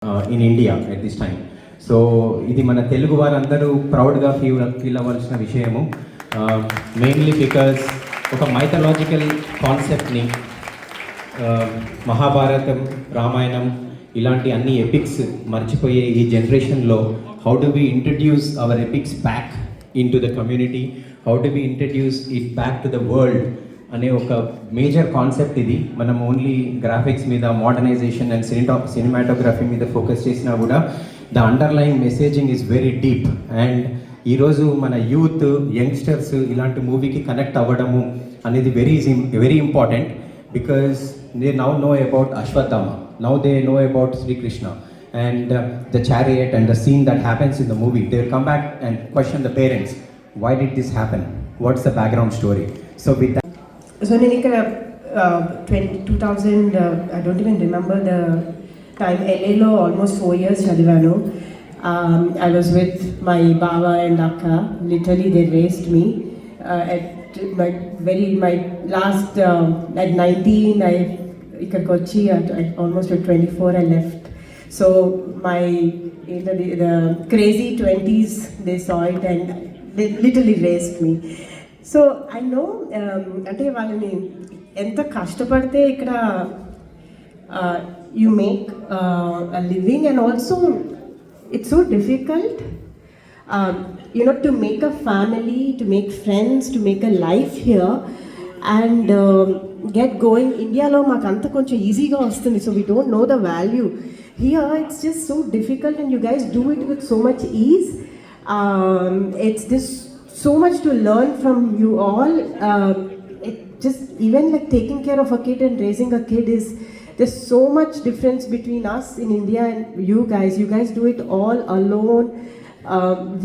in India at this time. So ఇది మన తెలుగు వారందరూ ప్రౌడ్గా ఫీల్ అవ్వాల్సిన విషయము. మెయిన్లీ బికాస్ ఒక మైథలాజికల్ కాన్సెప్ట్ని మహాభారతం, రామాయణం ఇలాంటి అన్ని ఎపిక్స్ మర్చిపోయే ఈ జనరేషన్లో how do we introduce our epics back in to the community, how do we introduce it back to the world అనే ఒక మేజర్ కాన్సెప్ట్ ఇది. మనం ఓన్లీ గ్రాఫిక్స్ మీద, మోడర్నైజేషన్ అండ్ సినిమాటోగ్రఫీ మీద ఫోకస్ చేసినా కూడా the underline messaging is very deep. And ఈరోజు మన యూత్, యంగ్స్టర్స్ ఇలాంటి మూవీకి కనెక్ట్ అవ్వడము అనేది very important. Because they now know about Ashwatthama, now they know about Sri Krishna and the chariot and the scene that happens in the movie. They will come back and question the parents, why did this happen, what's the background story. So with that, so నేను ఇక్కడ 2000 I don't even remember the time, LAలో almost 4 years చదివాను. I was with my baba and akka, literally they raised me at my last at 19 I ఇక్కడికి వచ్చి almost at 24 I left. So my the crazy 20s, they saw it and they literally raised me. So I know అంటే వాళ్ళని ఎంత కష్టపడితే ఇక్కడ you make a living, and also it's so difficult to make a family, to make friends, to make a life here and get going. Indiaలో మాకు అంత కొంచెం ఈజీగా వస్తుంది, so we don't know the value. Here it's just so difficult and you guys do it with so much ease. It's just so much to learn from you all. It just, even like taking care of a kid and raising a kid is, there's so much difference between us in India and you guys. You guys do it all alone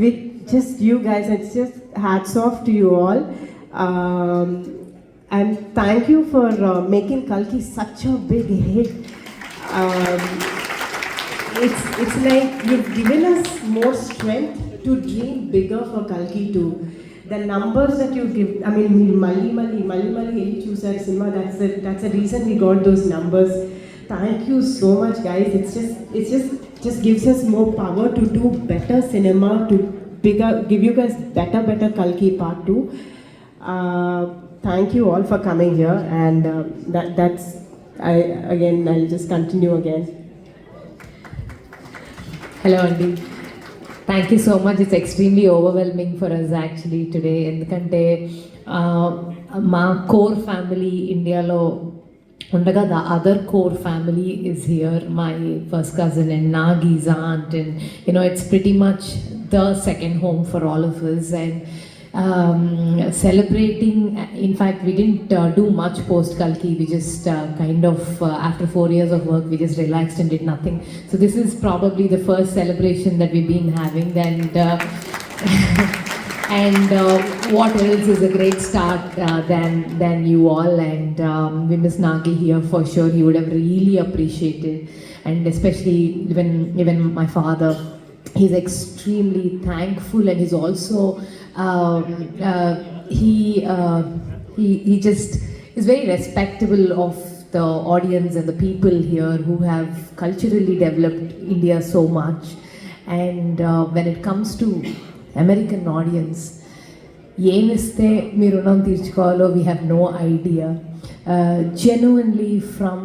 with just you guys. It's just hats off to you all. And thank you for making Kalki such a big hit. It's like you've given us more strength to dream bigger for Kalki too. The numbers that you give, I mean, Mali helli chusar cinema, that's the reason we got those numbers. Thank you so much, guys. It's just gives us more power to do better cinema, to give you guys better Kalki part 2. Thank you all for coming here, and I'll just continue again. Hello Andy, thank you so much. It's extremely overwhelming for us actually today, ఎందుకంటే మా core family ఇండియాలో ఉండగా the other core family is here, my first cousin and Nagi's aunt, and it's pretty much the second home for all of us. And celebrating, in fact we didn't do much post Kalki. We just kind of after 4 years of work we just relaxed and did nothing. So this is probably the first celebration that we've been having, and and what else is a great start than you all. And we miss Nagi here for sure. He would have really appreciated, and especially even my father, he's extremely thankful, and he's also he just is very respectable of the audience and the people here who have culturally developed India so much. And when it comes to American audience, ఏమిస్తే మీ రుణం తీర్చుకోవాలో we have no idea. Genuinely from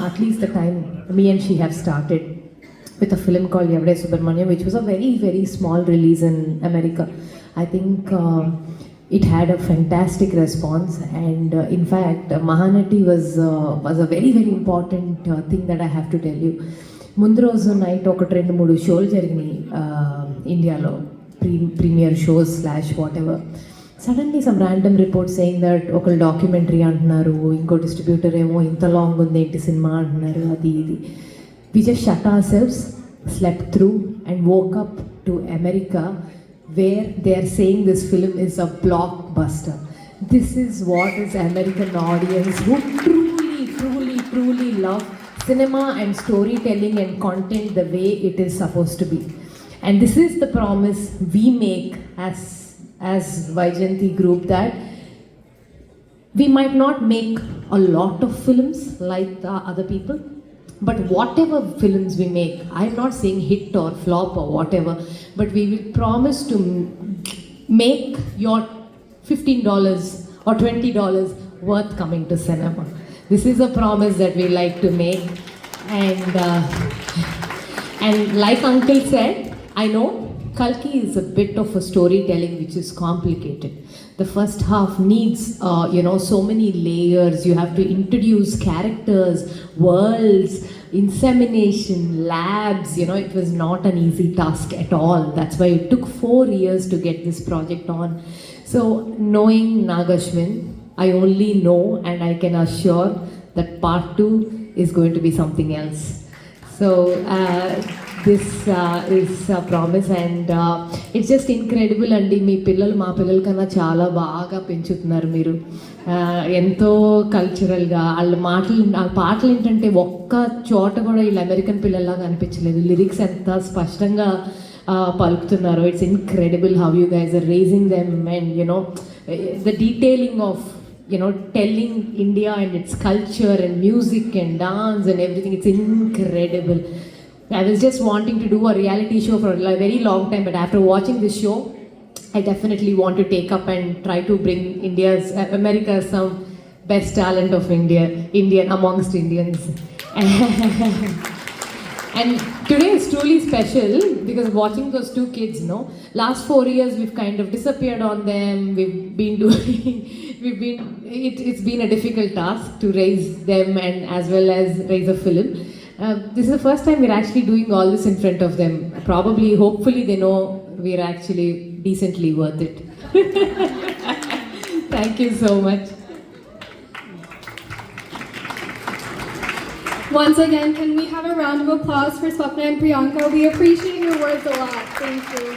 at least the time me and she have started with a film called Yavade Subramanyam, which was a very very small release in America. I think it had a fantastic response, and in fact Mahanati was a very very important thing that I have to tell you. ముందు రోజు night ఒక 2-3 షోలు జరిగినాయి ఇండియాలో, premiere shows / whatever. Suddenly some random report saying that ఒకళ్ళు documentary అంటున్నారు, ఇంకో distributor ఏమో ఇంత లాంగ్ ఉంది ఏంటి సినిమా అంటున్నారు, అది ఇది. We just shut ourselves, slept through, and woke up to America, where they are saying this film is a blockbuster. This is what is American audience who truly love cinema and storytelling and content the way it is supposed to be. And this is the promise we make as Vaijayanti group, that we might not make a lot of films like the other people, But whatever films we make, I'm not saying hit or flop or whatever, but we will promise to make your $15 or $20 worth coming to cinema. This is a promise that we like to make. And like Uncle said, I know Kalki is a bit of a storytelling which is complicated. The first half needs, so many layers. You have to introduce characters, worlds, insemination, labs. It was not an easy task at all. That's why it took 4 years to get this project on. So knowing Nagashwin, I only know and I can assure that part 2 is going to be something else. So this is a promise, and it's just incredible అండి. మీ పిల్లలు మా పిల్లల కన్నా చాలా బాగా పెంచుతున్నారు మీరు. ఎంతో కల్చరల్గా వాళ్ళ పాటలు ఏంటంటే ఒక్క చోట కూడా వీళ్ళు అమెరికన్ పిల్లల్లాగా అనిపించలేదు. లిరిక్స్ ఎంత స్పష్టంగా పలుకుతున్నారు. It's incredible how you guys are raging them, and the detailing of telling India and its culture and music and dance and everything. It's incredible. I was just wanting to do a reality show for a very long time, but after watching this show, I definitely want to take up and try to bring America's some best talent of Indian amongst Indians. And today is truly special because watching those 2 kids, last 4 years we've kind of disappeared on them. It's been a difficult task to raise them and as well as raise a film. This is the first time we're actually doing all this in front of them. Probably, hopefully they know we're actually decently worth it. Thank you so much. Once again, can we have a round of applause for Swapna and Priyanka? We appreciate your words a lot. Thank you.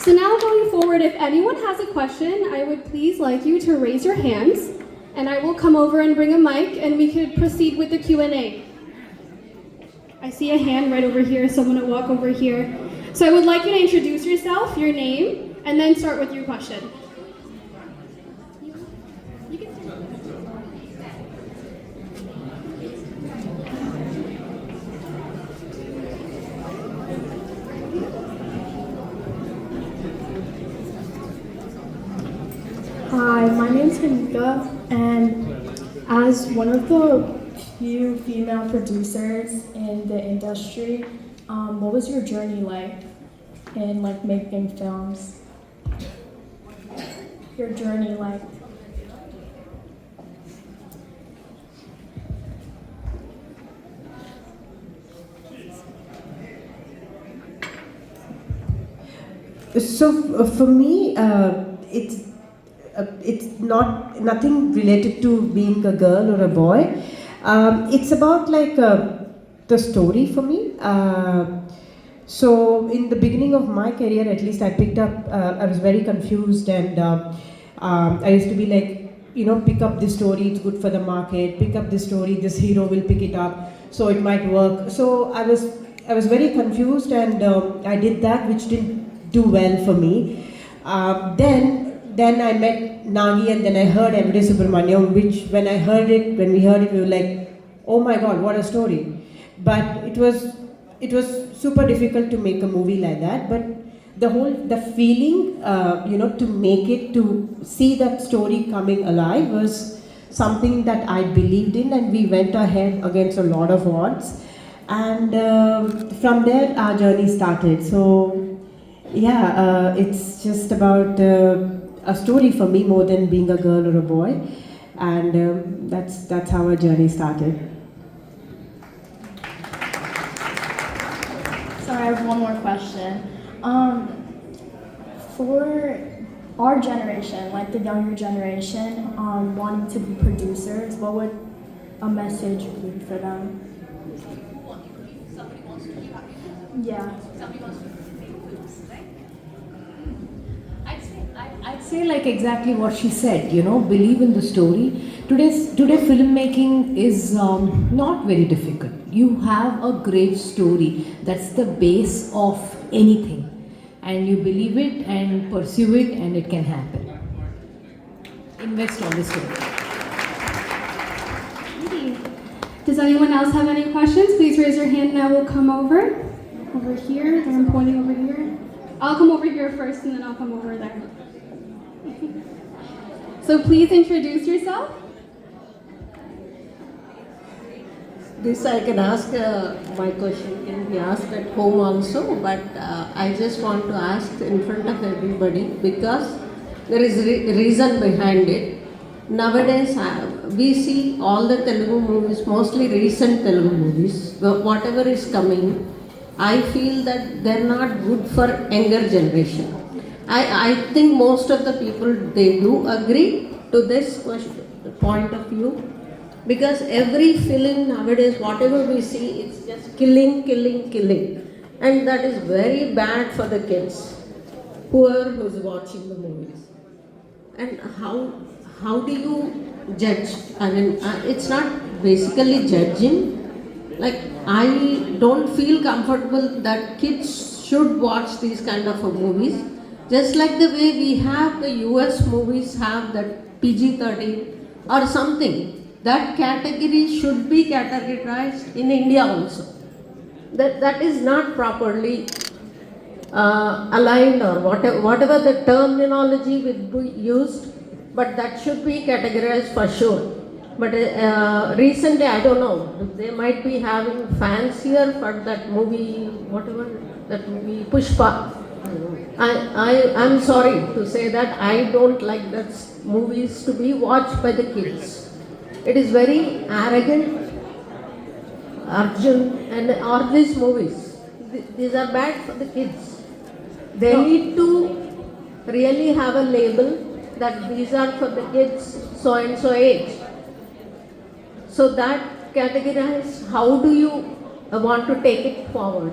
So now going forward, if anyone has a question, I would please like you to raise your hands, and I will come over and bring a mic, and we could proceed with the Q&A. I see a hand right over here, so I'm going to walk over here. So I would like you to introduce yourself, your name, and then start with your question. Hi, my name's Kanika, and as one of the few female producers in the industry, what was your journey like in making films? Your journey like? So for me, it's nothing related to being a girl or a boy. It's about the story for me. So in the beginning of my career, at least I picked up, I was very confused, and I used to be pick up this story, it's good for the market, pick up this story, this hero will pick it up, so it might work. So I was very confused, and I did that, which didn't do well for me. Then I met Nagi, and then I heard Everyday Subramaniam, which when we heard it, we were like, oh my God, what a story. But it was super difficult to make a movie like that. But the feeling, to make it, to see that story coming alive was something that I believed in, and we went ahead against a lot of odds. And from there, our journey started. So yeah, it's just about a story for me more than being a girl or a boy, and that's how our journey started. So I have one more question. For our generation, the younger generation, wanting to be producers, what would a message be for them? Yeah. I'd say exactly what she said, believe in the story. Today filmmaking is not very difficult. You have a great story. That's the base of anything. And you believe it and pursue it, and it can happen. Invest on the story. Does anyone else have any questions? Please raise your hand and I will come over. Over here, and I'm pointing over here. I'll come over here first and then I'll come over there. So please introduce yourself. This I can ask, my question can be asked at home also, but I just want to ask in front of everybody because there is reason behind it. Nowadays, we see all the Telugu movies, mostly recent Telugu movies, whatever is coming, I feel that they're not good for younger generation. I think most of the people, they do agree to this point of view. Because every film nowadays, whatever we see, it's just killing. And that is very bad for the kids, who's watching the movies. And how do you judge? I mean, it's not basically judging. Like, I don't feel comfortable that kids should watch these kind of movies. Just like the way we have the US movies have that PG-13 or something. That category should be categorized in India also. That is not properly aligned or whatever the terminology will be used, but that should be categorized for sure. But recently, I don't know, they might be having fans here for that movie, whatever, that movie Pushpa. I'm sorry to say that I don't like that movies to be watched by the kids. It is very arrogant, Arjun, and all these movies. These are bad for the kids. They need to really have a label that these are for the kids so and so age. So that categorize, how do you want to take it forward?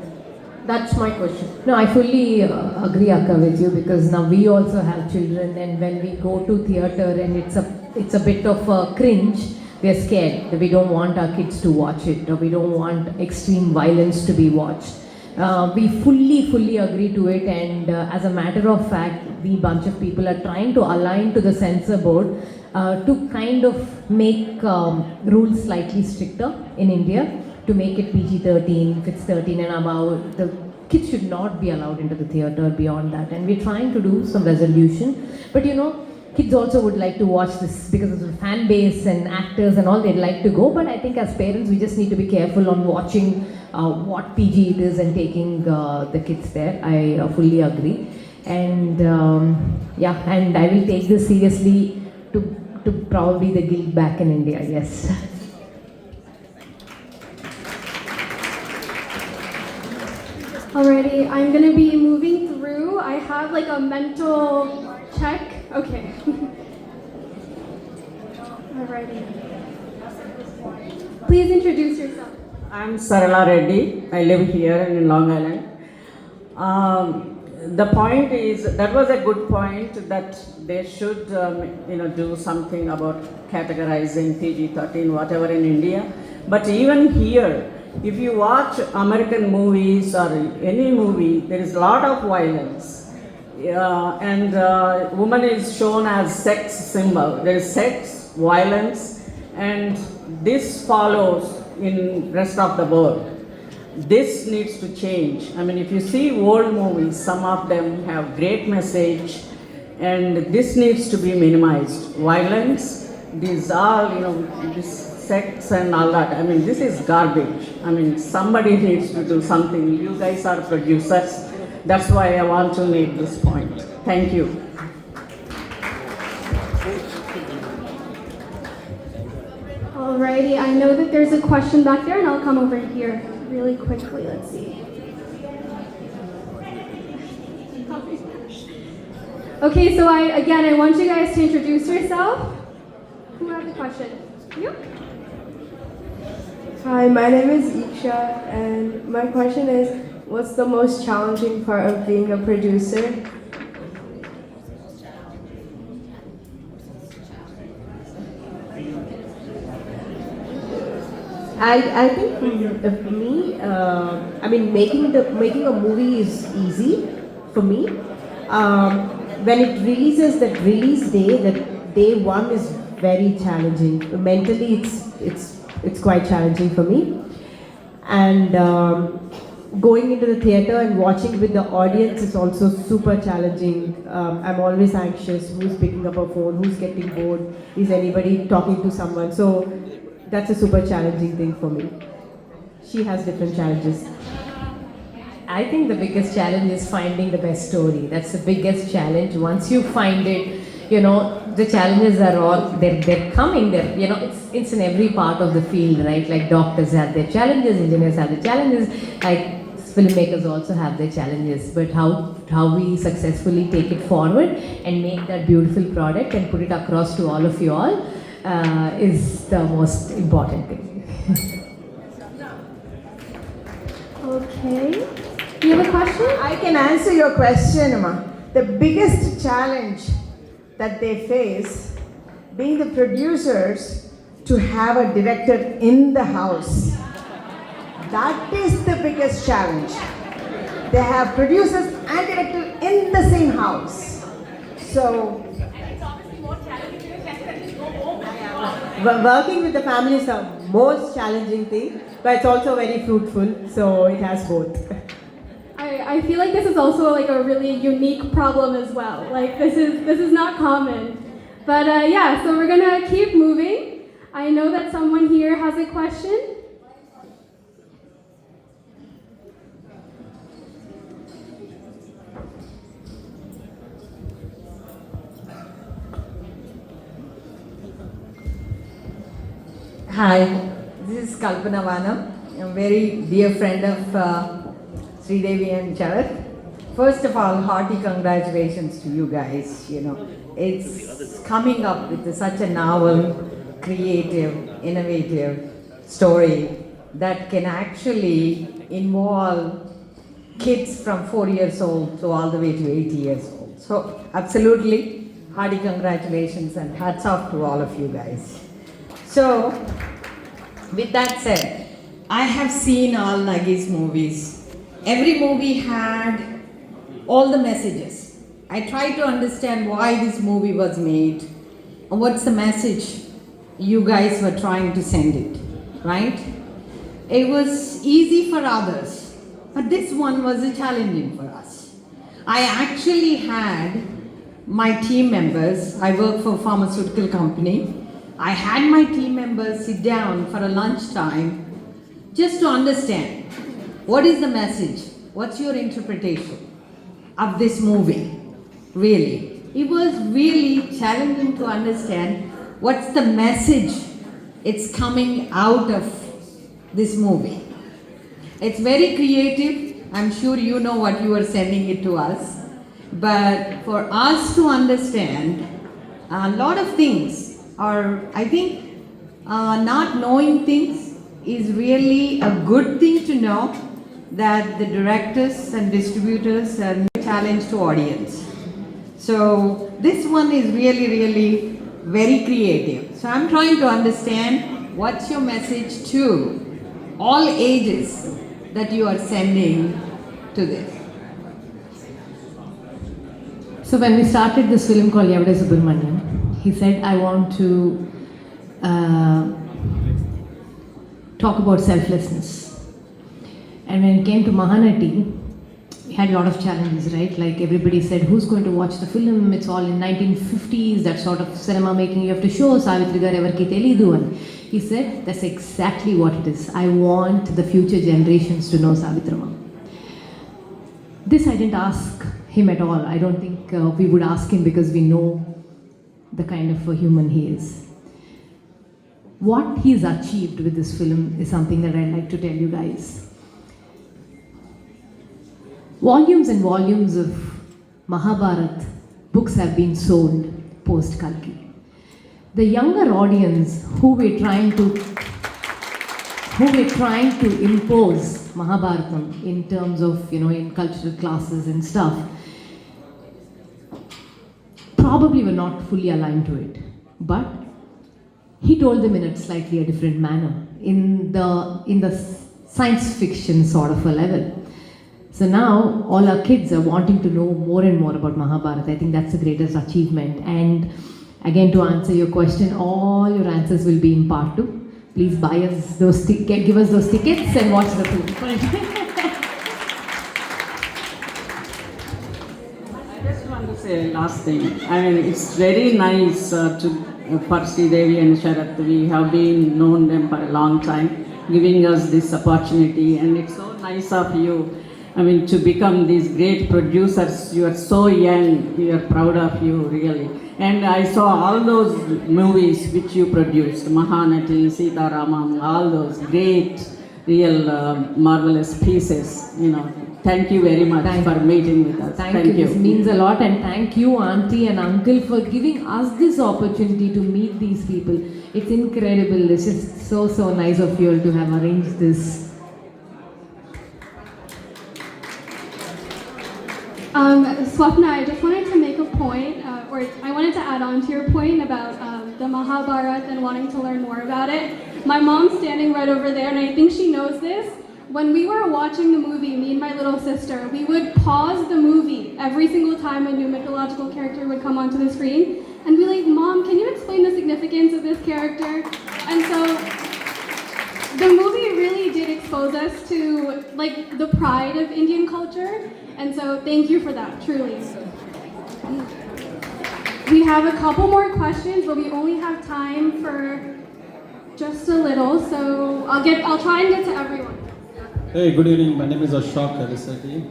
That's my question. No, I fully agree, Akka, with you, because now we also have children, and when we go to theatre and it's a bit of a cringe, we are scared that we don't want our kids to watch it, or we don't want extreme violence to be watched. We fully agree to it, and as a matter of fact, we bunch of people are trying to align to the censor board to kind of make rules slightly stricter in India, to make it PG-13, if it's 13 and above, the kids should not be allowed into the theatre beyond that. And we're trying to do some resolution. But you know, kids also would like to watch this because of the fan base and actors and all, they'd like to go. But I think as parents, we just need to be careful on watching what PG it is and taking the kids there. I fully agree. And yeah, and I will take this seriously to probably the guild back in India, yes. Alrighty, I'm gonna be moving through. I have like a mental check. Okay. Alrighty. Please introduce yourself. I'm Sarala Reddy. I live here in Long Island. The point is, that was a good point, that they should do something about categorizing PG-13, whatever in India. But even here, if you watch American movies or any movie, there is a lot of violence. And woman is shown as sex symbol. There is sex, violence, and this follows in rest of the world. This needs to change. I mean, if you see old movies, some of them have great message, and this needs to be minimized. Violence, these are, this sex and all that. I mean, this is garbage. I mean, somebody needs to do something. You guys are producers. That's why I want to make this point. Thank you. Alrighty, I know that there's a question back there, and I'll come over here really quickly. Let's see. Okay, so I want you guys to introduce yourself. Who had the question? You? Hi, my name is Iksha, and my question is, what's the most challenging part of being a producer? I think for me, I mean, making a movie is easy for me. When it releases, that release day, that day one is very challenging. Mentally, it's it's quite challenging for me. And going into the theatre and watching with the audience is also super challenging. I'm always anxious, who's picking up a phone, who's getting bored, is anybody talking to someone? So that's a super challenging thing for me. She has different challenges. I think the biggest challenge is finding the best story. That's the biggest challenge. Once you find it, you know, the challenges are all, they're coming, you know, it's in every part of the field, right? Like doctors have their challenges, engineers have their challenges, like filmmakers also have their challenges. But how we successfully take it forward and make that beautiful product and put it across to all of you all is the most important thing. Okay. Do you have a question? I can answer your question, Amma. The biggest challenge that they face, being the producers, to have a director in the house. That is the biggest challenge. They have producers and director in the same house. So, Working with the family is the most challenging thing, but it's also very fruitful, so it has both. I feel like this is also like a really unique problem as well. Like this is not common. But yeah, so we're gonna keep moving. I know that someone here has a question. Hi, this is Kalpana Vanam, a very dear friend of Sridevi and Charath. First of all, hearty congratulations to you guys. You know, it's coming up with such a novel, creative, innovative story that can actually involve kids from 4 years old to all the way to 80 years old. So absolutely, hearty congratulations and hats off to all of you guys. So, with that said, I have seen all Nagi's movies. Every movie had all the messages. I tried to understand why this movie was made and what's the message you guys were trying to send it, right? It was easy for others, but this one was challenging for us. I actually had my team members, I work for a pharmaceutical company, I had my team members sit down for a lunchtime just to understand what is the message, what's your interpretation of this movie, really. It was really challenging to understand what's the message it's coming out of this movie. It's very creative, I'm sure you know what you are sending it to us, but for us to understand a lot of things, or I think not knowing things is really a good thing to know, that the directors and distributors are a challenge to audience. So this one is really, really very creative. So I'm trying to understand what's your message to all ages that you are sending to this. So when we started this film called Yavade Subramaniam, he said, I want to talk about selflessness. And when it came to Mahanati, we had a lot of challenges, right? Like everybody said, who's going to watch the film? It's all in 1950s, that sort of cinema making you have to show, Savitri gar evarki telidu. And he said, that's exactly what it is. I want the future generations to know Savitrama. This I didn't ask him at all. I don't think we would ask him because we know the kind of a human he is. What he's achieved with this film is something that I'd like to tell you guys. Volumes and volumes of Mahabharat books have been sold post Kalki. The younger audience who we're trying to impose Mahabharatam in terms of, you know, in cultural classes and stuff, probably were not fully aligned to it. But he told them in a slightly a different manner, in the science fiction sort of a level. So now all our kids are wanting to know more and more about Mahabharata. I think that's the greatest achievement. And again, to answer your question, all your answers will be in part 2. please buy us those give us those tickets and watch the film. I just want to say last thing. I mean, it's very nice for Sridevi and Sharath. We have been known them for a long time, giving us this opportunity, and it's so nice of you. I mean, to become these great producers. You are so young. We are proud of you, really. And I saw all those movies which you produced, Mahanati, Sita Ramam, all those great, real, marvelous pieces. You know, thank you very much for meeting with us. Thank you. This means a lot, and thank you, Auntie and Uncle, for giving us this opportunity to meet these people. It's incredible. It's just so nice of you all to have arranged this. Swapna, I just wanted to make a point, or I wanted to add on to your point about the Mahabharata and wanting to learn more about it. My mom's standing right over there, and I think she knows this. When we were watching the movie, me and my little sister, we would pause the movie every single time a new mythological character would come onto the screen, and be like, Mom, can you explain the significance of this character? And so the movie really did expose us to like the pride of Indian culture, and so thank you for that, truly. We have a couple more questions, but we only have time for just a little, so I'll try and get to everyone. Hey, good evening. My name is Ashok Kalisati.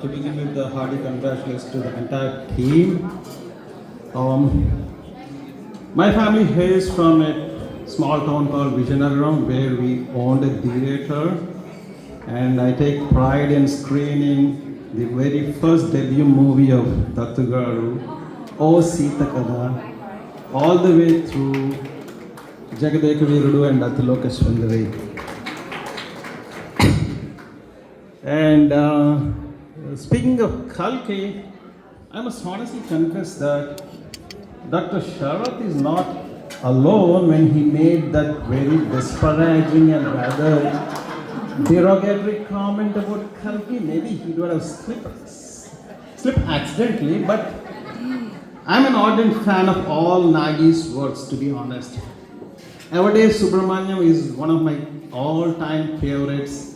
To begin with, the hearty congratulations to the entire team. My family hails from a small town called Vijayanagaram, where we owned a theatre, and I take pride in screening the very first debut movie of Dattugaru, O Sita Kada, all the way through Jagadekavirudu and Athilokaswandari. And speaking of Kalki, I must honestly confess that Dr. Sharath is not alone when he made that very disparaging and rather derogatory comment about Kalki. Maybe he would have slipped accidentally, but I'm an ardent fan of all Nagi's works, to be honest. Everyday Subramanyam is one of my all-time favorites,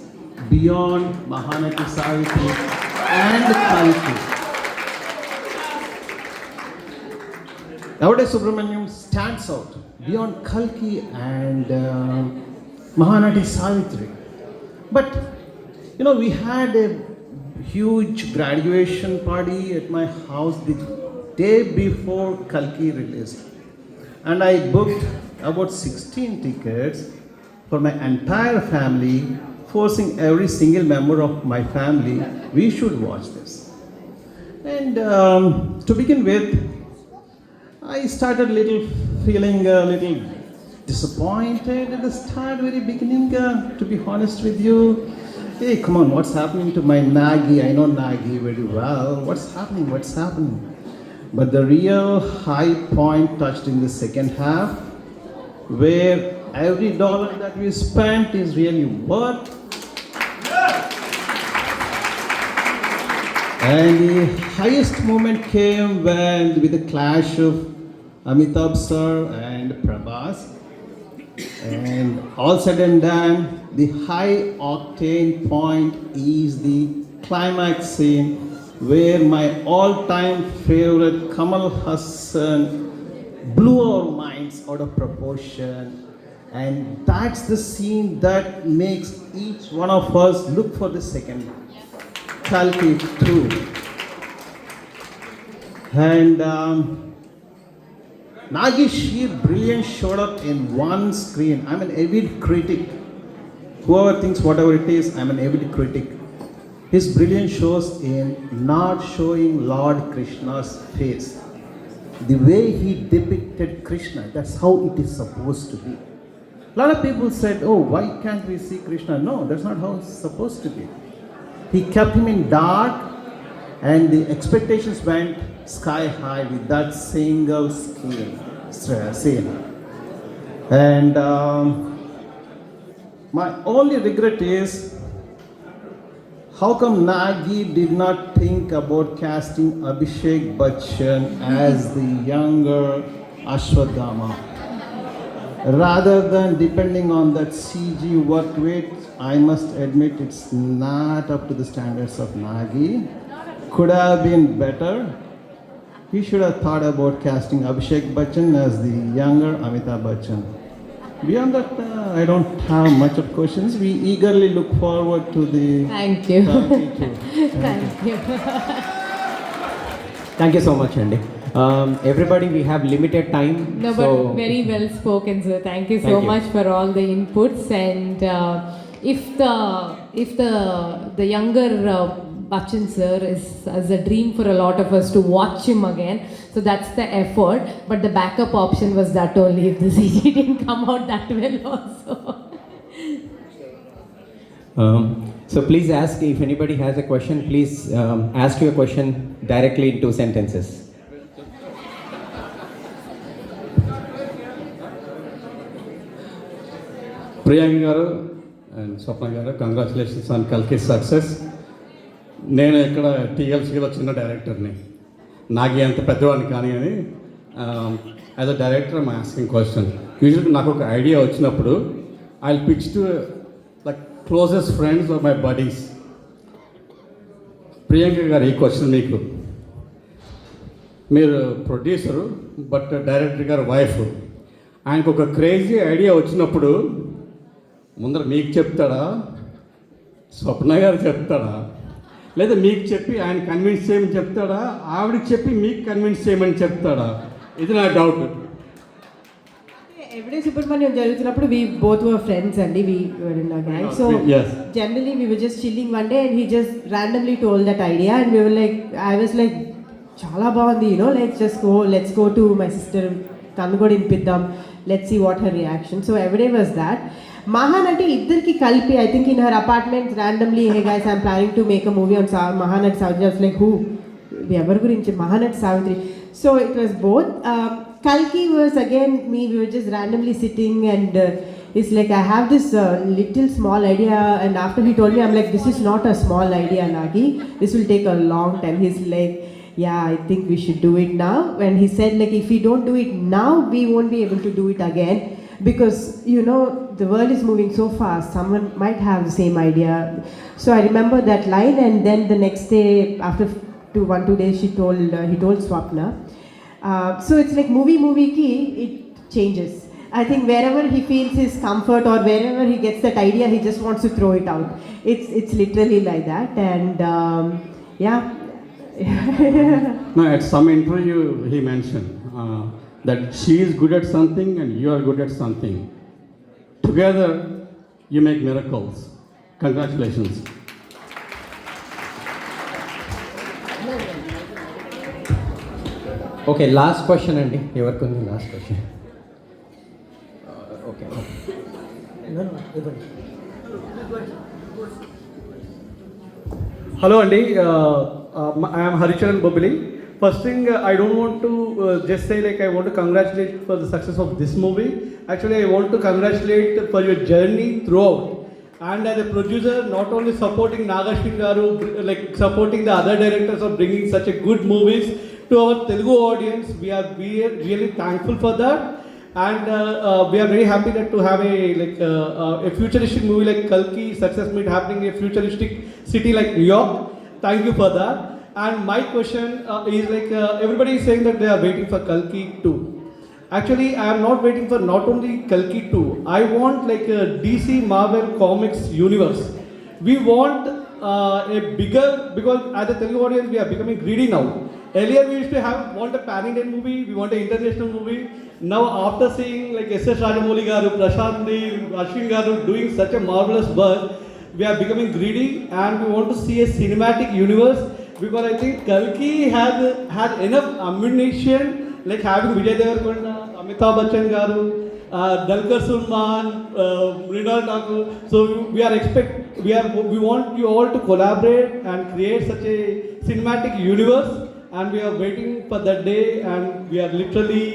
beyond Mahanati Savitri and Kalki. Everyday Subramanyam stands out beyond Kalki and Mahanati Savitri. But, you know, we had a huge graduation party at my house the day before Kalki released. And I booked about 16 tickets for my entire family, forcing every single member of my family, we should watch this. And to begin with, I started feeling a little disappointed at the start, very beginning, to be honest with you. Hey, come on, what's happening to my Nagi? I know Nagi very well. What's happening? But the real high point touched in the second half, where every dollar that we spent is really worth. And the highest moment came with the clash of Amitabh sir and Prabhas. And all said and done, the high octane point is the climax scene where my all-time favorite Kamal Hassan blew our minds out of proportion. And that's the scene that makes each one of us look for the second Kalki too. And Nagi's sheer brilliance showed up in one screen. I'm an avid critic. Whoever thinks whatever it is, I'm an avid critic. His brilliance shows in not showing Lord Krishna's face. The way he depicted Krishna, that's how it is supposed to be. A lot of people said, oh, why can't we see Krishna? No, that's not how it's supposed to be. He kept him in dark, and the expectations went sky high with that single scene. And my only regret is, how come Nagi did not think about casting Abhishek Bachchan as the younger Ashwadama? rather than depending on that CG work rate, I must admit it's not up to the standards of Nagi. Could have been better. He should have thought about casting Abhishek Bachchan as the younger Amitabh Bachchan. Beyond that, I don't have much of questions. We eagerly look forward to the Thank you. Kalki tour. Thank you. Thank you so much, Andy. Everybody, we have limited time. No, so but very well spoken, sir. Thank you so Thank you. much for all the inputs. And if the younger Bachchan sir is a dream for a lot of us to watch him again, so that's the effort. But the backup option was that only if the CG didn't come out that well also. So please ask if anybody has a question. Please ask your question directly in 2 sentences. Priyanka garu and Swapna garu, congratulations on Kalki's success. నేను ఇక్కడ TLCలో చిన్న డైరెక్టర్ని, నాగి అంత పెద్దవాడిని కానీ అని as a director I'm asking question. యూజువల్గా నాకు ఒక ఐడియా వచ్చినప్పుడు I will pitch to like closest friends or my buddies. Priyanka గారు ఈ క్వశ్చన్ మీకు, మీరు ప్రొడ్యూసరు బట్ డైరెక్టర్ గారు వైఫ్, ఆయనకు ఒక క్రేజీ ఐడియా వచ్చినప్పుడు ముందర మీకు చెప్తాడా, స్వప్న గారు చెప్తాడా, లేదా మీకు చెప్పి ఆయన కన్విన్స్ చేయమని చెప్తాడా, ఆవిడకి చెప్పి మీకు కన్విన్స్ చేయమని చెప్తాడా? ఇది నా డౌట్. Everyday Subramaniam జరుగుతున్నప్పుడు we both were friends and we were in a gang. So Yes. generally we were just chilling one day and he just randomly told that idea and we were like, I was like, chala bagundi, you know, let's go to my sister, Kannugodi inpiddam, let's see what her reaction. So everyday was that. Mahanati iddarki kalpi, I think in her apartment randomly, hey guys, I'm planning to make a movie on Mahanati Savitri. I was like, who? Evaru gurinchi Mahanati Savitri. So it was both. Kalki was again me, we were just randomly sitting and it's like I have this little small idea and after he told me, I'm like, this is not a small idea, Nagi. This will take a long time. He's like, yeah, I think we should do it now. And he said like, if we don't do it now, we won't be able to do it again. Because, you know, the world is moving so fast, someone might have the same idea. So I remember that line and then the next day, after 1-2 days, he told Swapna. So it's like movie ki, it changes. I think wherever he feels his comfort or wherever he gets that idea, he just wants to throw it out. It's literally like that and yeah. No, at some interview he mentioned that she is good at something and you are good at something. Together you make miracles. Congratulations. Okay, last question, Andy. Everyone, last question. Okay. Hello, Andy. I am Haricharan Bobili. First thing, I don't want to just say like I want to congratulate for the success of this movie. Actually, I want to congratulate for your journey throughout. And as a producer, not only supporting Nagashwin Garu, like supporting the other directors of bringing such a good movies to our Telugu audience, we are really thankful for that. And we are very happy that to have a futuristic movie like Kalki success meet happening in a futuristic city like New York. Thank you for that. And my question is like everybody is saying that they are waiting for Kalki 2. Actually, I am not waiting for not only Kalki 2. I want like a DC Marvel Comics universe. We want a bigger, because as a Telugu audience we are becoming greedy now. Earlier we used to want a pan-Indian movie, we want an international movie. Now after seeing like S.S. Rajamouli Garu, Prashant Neel, Ashwin Garu doing such a marvelous work, we are becoming greedy and we want to see a cinematic universe, because I think Kalki had enough ammunition, like having Vijay Devarkonda, Amitabh Bachchan Garu, Dalkar Sulman, Mrinal Thakur. So we want you all to collaborate and create such a cinematic universe, and we are waiting for that day, and we are literally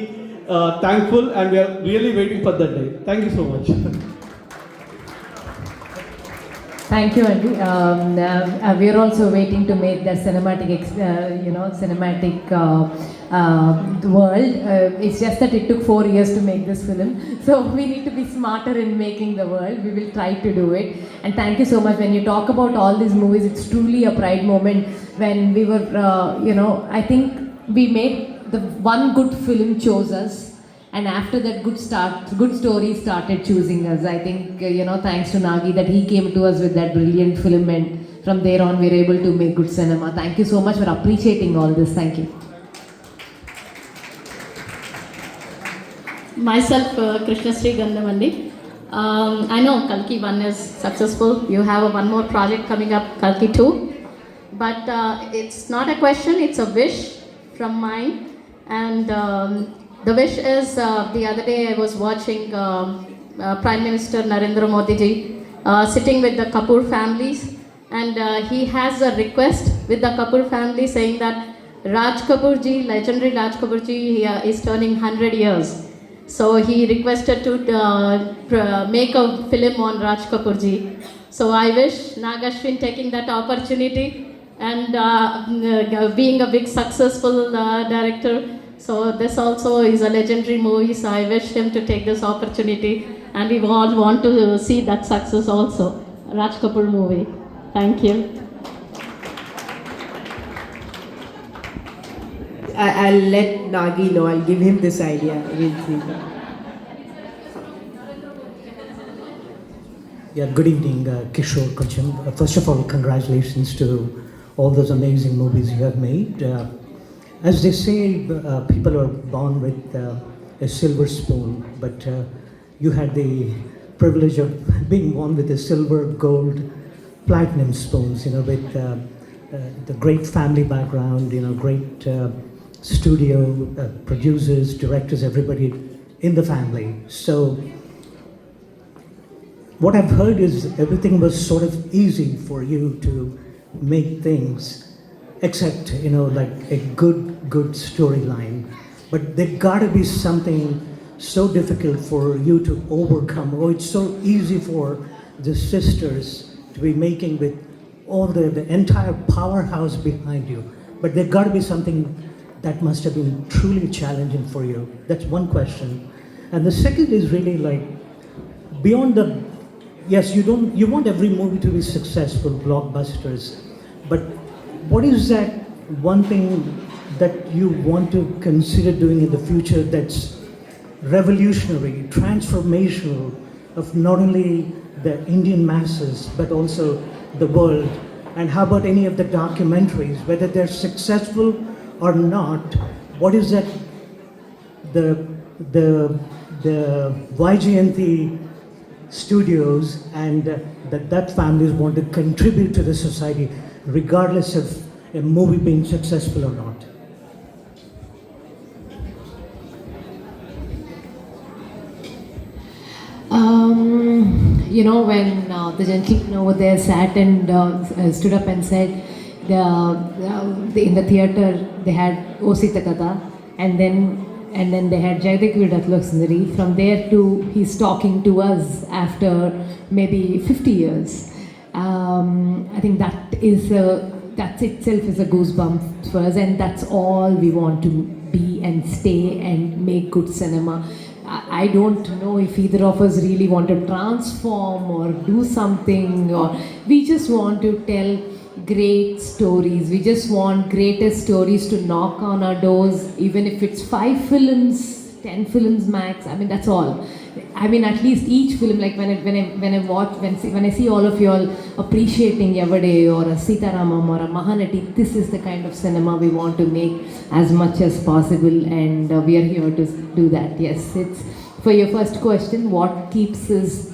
thankful, and we are really waiting for that day. Thank you so much. Thank you, Andy. We are also waiting to make the cinematic, world. It's just that it took 4 years to make this film, so we need to be smarter in making the world. We will try to do it. And thank you so much. When you talk about all these movies, it's truly a pride moment. When we were, I think we made the one good film chose us. And after that, good stories started choosing us. I think, thanks to Nagi that he came to us with that brilliant film, and from there on, we were able to make good cinema. Thank you so much for appreciating all this. Thank you. Myself, Krishna Sri Gandhamandi. I know Kalki 1 is successful. You have one more project coming up, Kalki 2. But it's not a question, it's a wish from mine. And the wish is, the other day I was watching Prime Minister Narendra Modi ji sitting with the Kapoor families, and he has a request with the Kapoor family saying that Raj Kapoor ji, legendary Raj Kapoor ji, is turning 100 years. So he requested to make a film on Raj Kapoor ji. So I wish Nagashwin taking that opportunity and being a big successful director. So this also is a legendary movie, so I wish him to take this opportunity, and we all want to see that success also. Raj Kapoor movie. Thank you. I'll let Nagi know, I'll give him this idea. We'll see. Yeah, good evening, Kishore Kochim. First of all, congratulations to all those amazing movies you have made. As they say, people are born with a silver spoon, but you had the privilege of being born with a silver, gold, platinum spoons, with the great family background, great studio, producers, directors, everybody in the family. So what I've heard is everything was sort of easy for you to make things, except, like a good storyline. But there gotta be something so difficult for you to overcome. Oh, it's so easy for the sisters to be making with all the entire powerhouse behind you. But there gotta be something that must have been truly challenging for you. That's one question. And the second is really like, beyond yes, you want every movie to be successful, blockbusters, but what is that one thing that you want to consider doing in the future that's revolutionary, transformational of not only the Indian masses, but also the world? And how about any of the documentaries, whether they're successful or not? What is that, the YJNT studios and that families want to contribute to the society, regardless of a movie being successful or not? When the gentleman over there sat and stood up and said, in the theatre they had O Sita Katha, and then they had Jayadekvi Datlok Sundari. From there to he's talking to us after maybe 50 years. I think that itself is a goosebump for us, and that's all we want to be and stay and make good cinema. I don't know if either of us really want to transform or do something, or we just want to tell great stories. We just want greatest stories to knock on our doors, even if it's 5 films, 10 films max. I mean, that's all. I mean, at least each film, like when I see all of you all appreciating Yavade or a Sitaramam or a Mahanati, this is the kind of cinema we want to make as much as possible, and we are here to do that. Yes, it's for your first question, what keeps us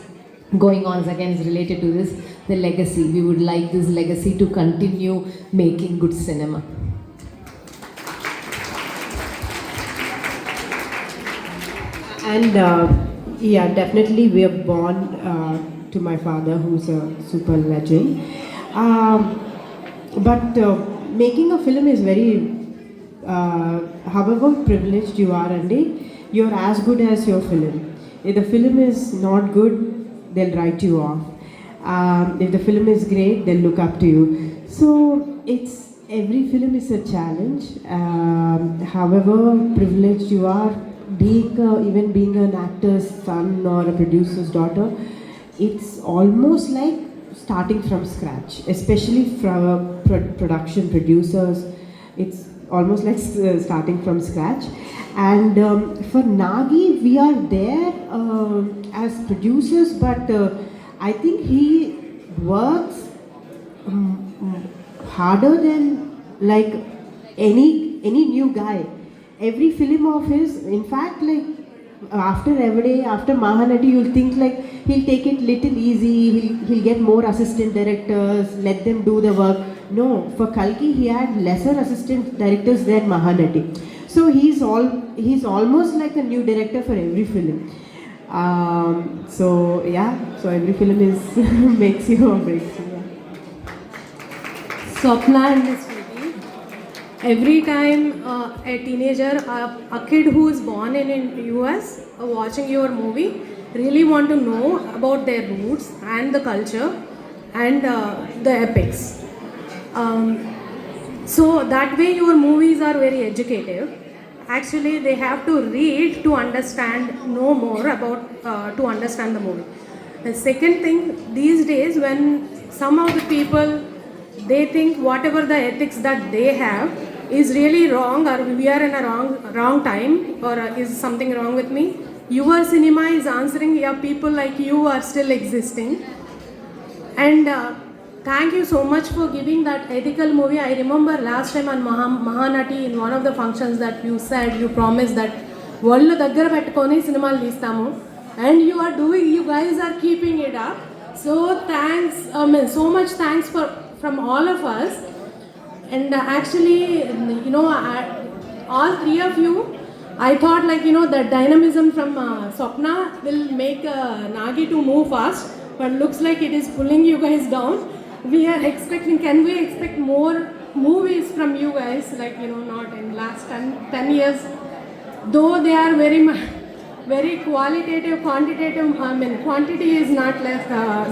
going on is related to this, the legacy. We would like this legacy to continue making good cinema. And yeah, definitely we are born to my father, who's a super legend. But making a film is very, however privileged you are, Andy, you're as good as your film. If the film is not good, they'll write you off. If the film is great, they'll look up to you. So it's every film is a challenge. However privileged you are, even being an actor's son or a producer's daughter, it's almost like starting from scratch, especially from production producers. It's almost like starting from scratch. And for Nagi, we are there as producers, but I think he works harder than like any new guy. Every film of his, in fact, like after Everyday, after Mahanati, you'll think like he'll take it little easy, he'll get more assistant directors, let them do the work. No, for Kalki he had lesser assistant directors than Mahanati. So he's almost like a new director for every film. So every film is makes you or breaks you. Yeah. Swapna in this movie, every time a teenager, a kid who is born in US watching your movie really want to know about their roots and the culture and the epics. So that way your movies are very educative. Actually they have to read to understand, know more about to understand the movie. The second thing, these days when some of the people, they think whatever the ethics that they have is really wrong, or we are in a wrong time, or is something wrong with me. Your cinema is answering, yeah, people like you are still existing. And thank you so much for giving that ethical movie. I remember last time on Mahanati, in one of the functions, that you said, you promised that వాళ్ళు దగ్గర పెట్టుకొని సినిమాలు తీస్తాము, and you guys are keeping it up. So thanks, so much thanks from all of us. And actually, all three of you, I thought like, the dynamism from Swapna will make Nagi to move fast, but looks like it is pulling you guys down. We are expecting, can we expect more movies from you guys, like, not in last 10 years, though they are very qualitative, quantitative, quantity is not less,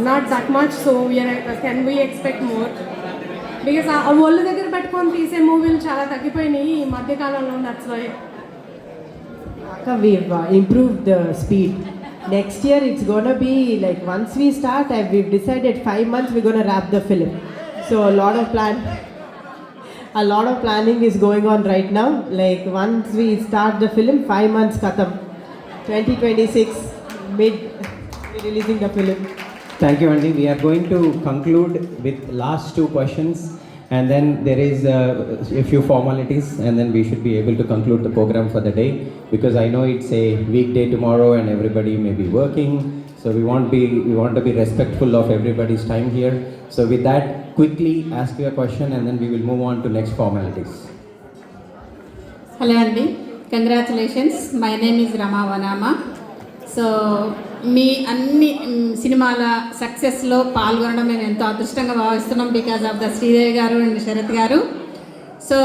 not that much, so can we expect more? Because వాళ్ళు దగ్గర పెట్టుకొని తీసే మూవీలు చాలా తగ్గిపోయినాయి ఈ మధ్యకాలంలో. That's why we've improved the speed. Next year it's gonna be like, once we start, we've decided 5 months we're gonna wrap the film. So a lot of planning is going on right now. Like once we start the film, 5 months khatam. 2026 mid we're releasing the film. Thank you, Andy. We are going to conclude with last 2 questions, and then there is a few formalities, and then we should be able to conclude the program for the day, because I know it's a weekday tomorrow and everybody may be working, so we want to be respectful of everybody's time here. So with that, quickly ask your question, and then we will move on to next formalities. Hello Andy, congratulations. My name is Rama Vanama. So మీ అన్ని సినిమాల సక్సెస్లో పాల్గొనడం మేము ఎంతో అదృష్టంగా భావిస్తున్నాం, because of the Sridevi గారు and Sarath గారు. సో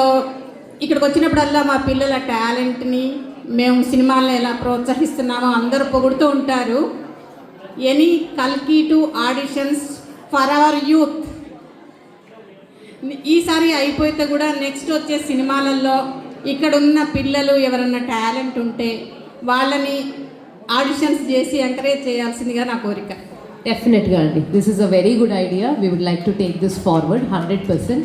ఇక్కడికి వచ్చినప్పుడల్లా మా పిల్లల టాలెంట్ని మేము సినిమాలను ఎలా ప్రోత్సహిస్తున్నామో అందరూ పొగుడుతూ ఉంటారు. ఎనీ కల్కి 2 ఆడిషన్స్ ఫర్ అవర్ యూత్. ఈసారి అయిపోతే కూడా నెక్స్ట్ వచ్చే సినిమాలలో ఇక్కడ ఉన్న పిల్లలు ఎవరన్నా టాలెంట్ ఉంటే వాళ్ళని ఆడిషన్స్ చేసి ఎంకరేజ్ చేయాల్సిందిగా నా కోరిక. Definitely, Andy. This is a very good idea. We would like to take this forward 100%.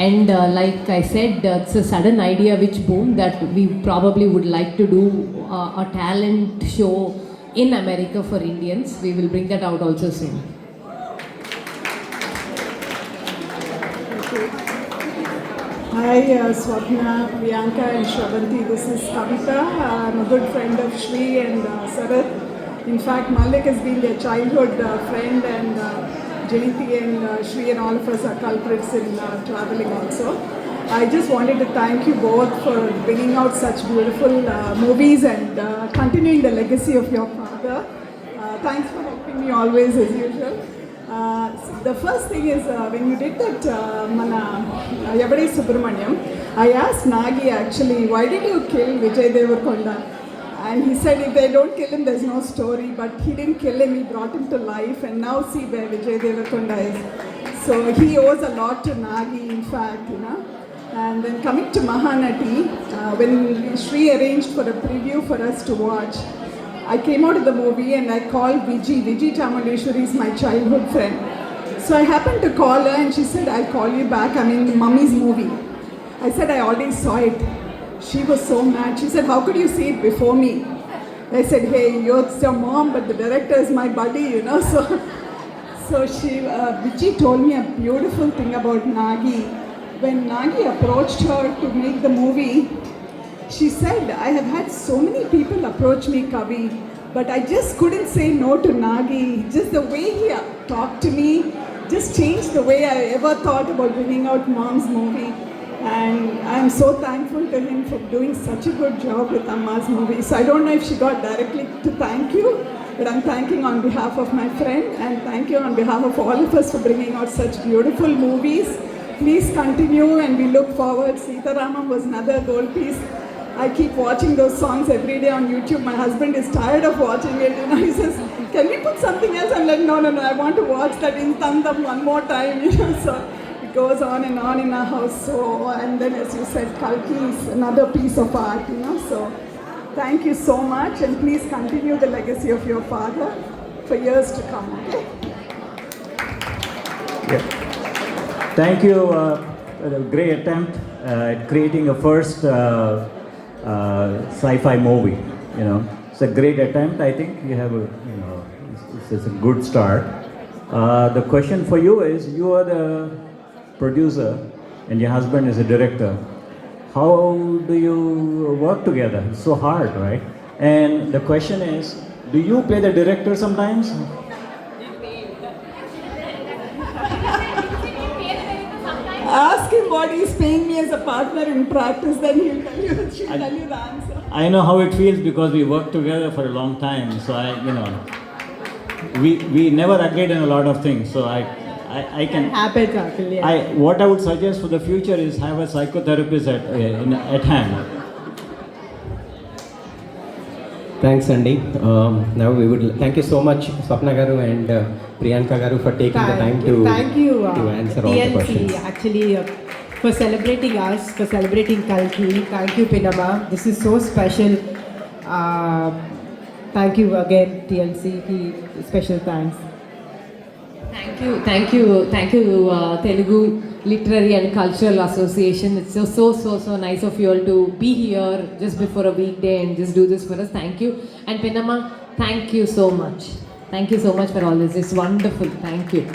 And like I said, it's a sudden idea which boomed that we probably would like to do a talent show in America for Indians. We will bring that out also soon. Hi, Swapna, Priyanka and Shravanti. This is Kavita. I'm a good friend of Shri and Sarath. In fact, Malik has been their childhood friend, and Janiti and Shri and all of us are culprits in traveling also. I just wanted to thank you both for bringing out such beautiful movies and continuing the legacy of your father. Thanks for helping me always as usual. The first thing is, when you did that Everyday Subramaniam, I asked Nagi actually, why did you kill Vijay Devarkonda? And he said if they don't kill him, there's no story. But he didn't kill him, he brought him to life. And now see where Vijay Deverakonda is. So he owes a lot to Nagi, in fact, you know. And then coming to Mahanati, when Shri arranged for a preview for us to watch, I came out of the movie and I called Viji Chamundeshwari is my childhood friend. So I happened to call her and she said, I'll call you back, I'm in Mummy's movie. I said, I already saw it. She was so mad. She said, how could you see it before me? I said, hey, you're your mom, but the director is my buddy, you know. So Viji told me a beautiful thing about Nagi. When Nagi approached her to make the movie, she said, I have had so many people approach me, Kavi, but I just couldn't say no to Nagi. Just the way he talked to me just changed the way I ever thought about bringing out Mom's movie. And I'm so thankful to him for doing such a good job with Amma's movie. So I don't know if she got directly to thank you, but I'm thanking on behalf of my friend and thank you on behalf of all of us for bringing out such beautiful movies. Please continue and we look forward. Sita Ramam was another gold piece. I keep watching those songs every day on YouTube. My husband is tired of watching it. You know, he says, can we put something else? I'm like, no, I want to watch that in Tandam one more time. You know, so it goes on in our house. So, and then as you said, Kalki is another piece of art, you know. So thank you so much and please continue the legacy of your father for years to come, okay? Yeah. Thank you, a great attempt at creating a first sci-fi movie, you know. It's a great attempt. I think you have a, you know, it's a good start. The question for you is, you are the producer and your husband is a director. How do you work together? It's so hard, right? And the question is, do you play the director sometimes? Ask him what he's paying me as a partner in practice, then she'll tell you the answer. I know how it feels because we worked together for a long time. So we never agreed on a lot of things. So I can. Habit, yeah. What I would suggest for the future is have a psychotherapist at hand. Thanks, Andy. Now we would thank you so much, Swapna Garu and Priyanka Garu, for taking the time to answer all the questions. TLC actually for celebrating us, for celebrating Kalki. Thank you, Pinama. This is so special. Thank you again, TLC. Special thanks. Thank you, Telugu Literary and Cultural Association. It's so nice of you all to be here just before a weekday and just do this for us. Thank you. And Pinama, thank you so much. Thank you so much for all this. It's wonderful. Thank you.